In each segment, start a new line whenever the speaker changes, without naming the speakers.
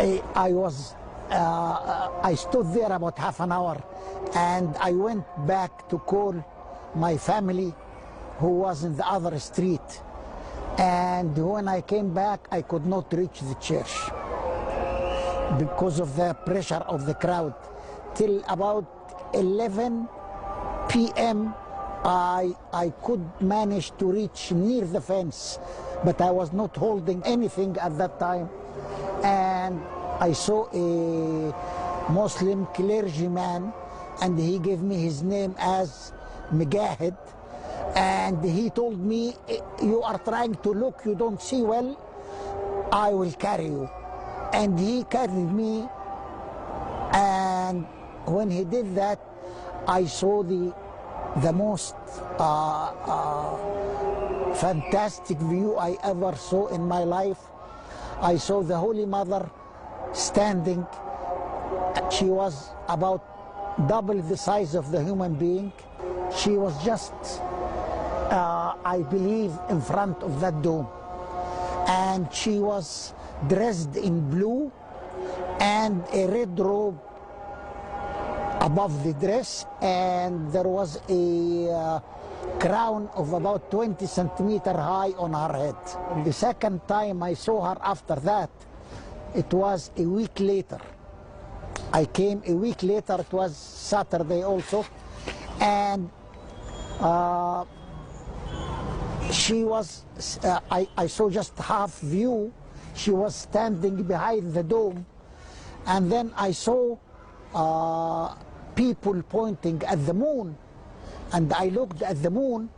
I stood there about half an hour, and I went back to call my family who was in the other street. And when I came back, I could not reach the church because of the pressure of the crowd. Till about 11 p.m. I could manage to reach near the fence, but I was not holding anything at that time. And I saw a Muslim clergyman, and he gave me his name as Mujahid, and he told me, you are trying to look, you don't see well, I will carry you. And he carried me, and when he did that, I saw the most fantastic view I ever saw in my life. I saw the Holy Mother standing. She was about double the size of the human being. She was just, I believe, in front of that dome. And she was dressed in blue and a red robe above the dress, and there was a crown of about 20 centimeters high on her head. The second time I saw her after that, it was a week later. I came a week later, it was Saturday also, and she was, I saw just half view. She was standing behind the dome, and then I saw people pointing at the moon, and I looked at the moon.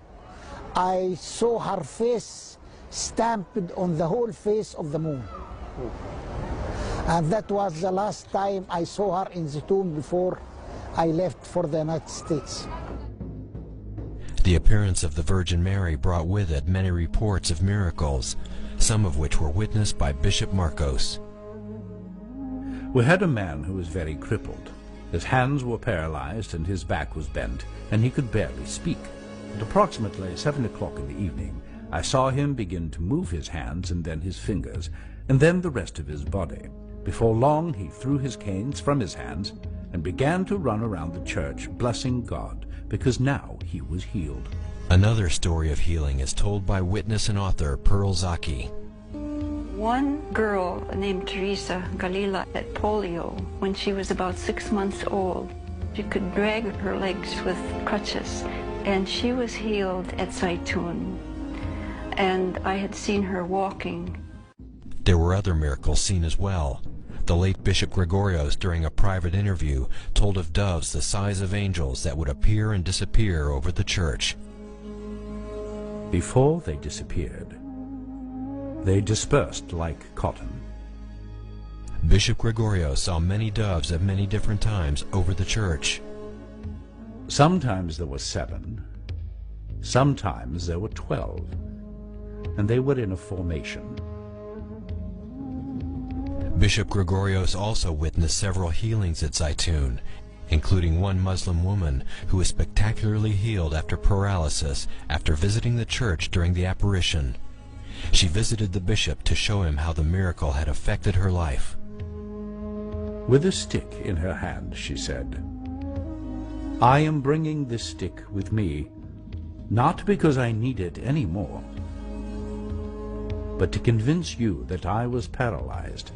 I saw her face stamped on the whole face of the moon. And that was the last time I saw her in the tomb before I left for the United States.
The appearance of the Virgin Mary brought with it many reports of miracles, some of which were witnessed by Bishop Marcos.
We had a man who was very crippled. His hands were paralyzed and his back was bent, and he could barely speak. At approximately 7 o'clock in the evening, I saw him begin to move his hands and then his fingers, and then the rest of his body. Before long, he threw his canes from his hands and began to run around the church, blessing God, because now he was healed.
Another story of healing is told by witness and author Pearl Zaki.
One girl named Teresa Galila had polio when she was about 6 months old. She could drag her legs with crutches, and she was healed at Zaytun. And I had seen her walking.
There were other miracles seen as well. The late Bishop Gregorios, during a private interview, told of doves the size of angels that would appear and disappear over the church.
Before they disappeared, they dispersed like cotton.
Bishop Gregorios saw many doves at many different times over the church.
Sometimes there were 7, sometimes there were 12, and they were in a formation.
Bishop Gregorios also witnessed several healings at Zaytun, including one Muslim woman who was spectacularly healed after paralysis after visiting the church during the apparition. She visited the bishop to show him how the miracle had affected her life.
With a stick in her hand, she said, "I am bringing this stick with me, not because I need it any more, but to convince you that I was paralyzed,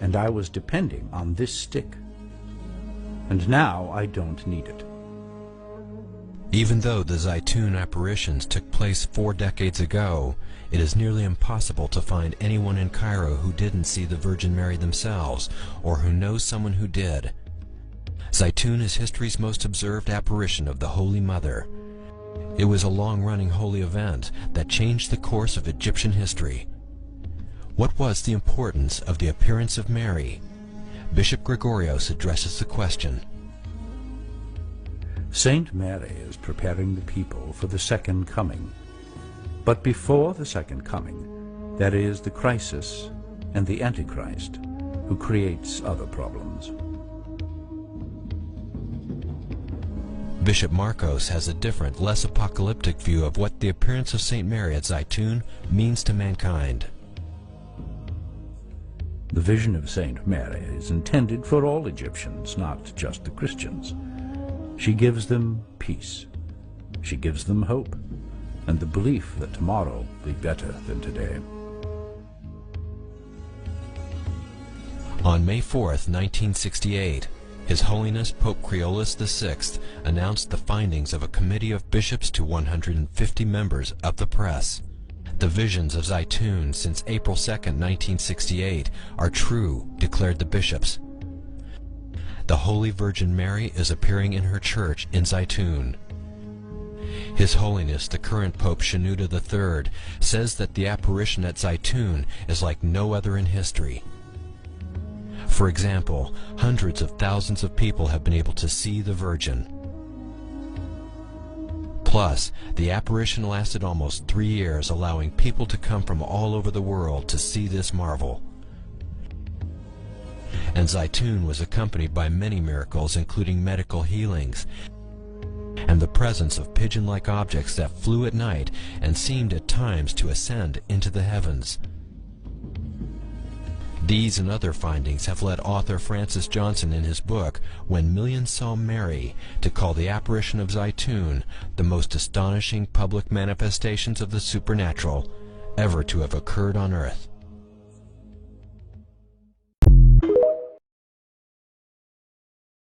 and I was depending on this stick, and now I don't need it."
Even though the Zaytun apparitions took place 4 decades ago, it is nearly impossible to find anyone in Cairo who didn't see the Virgin Mary themselves, or who knows someone who did. Zaytun is history's most observed apparition of the Holy Mother. It was a long-running holy event that changed the course of Egyptian history. What was the importance of the appearance of Mary? Bishop Gregorios addresses the question.
Saint Mary is preparing the people for the second coming. But before the second coming, there is the crisis and the Antichrist, who creates other problems.
Bishop Marcos has a different, less apocalyptic view of what the appearance of St. Mary at Zaytun means to mankind.
The vision of Saint Mary is intended for all Egyptians, not just the Christians. She gives them peace. She gives them hope, and the belief that tomorrow will be better than today.
On May 4th, 1968, His Holiness Pope Creolus VI announced the findings of a committee of bishops to 150 members of the press. The visions of Zaytun since April 2nd, 1968 are true, declared the bishops. The Holy Virgin Mary is appearing in her church in Zaytun. His Holiness the current Pope Shenouda III says that the apparition at Zaytun is like no other in history. For example, hundreds of thousands of people have been able to see the Virgin. Plus, the apparition lasted almost 3 years, allowing people to come from all over the world to see this marvel. And Zaytun was accompanied by many miracles, including medical healings, and the presence of pigeon-like objects that flew at night and seemed at times to ascend into the heavens. These and other findings have led author Francis Johnson in his book, When Millions Saw Mary, to call the apparition of Zaytun the most astonishing public manifestations of the supernatural ever to have occurred on earth.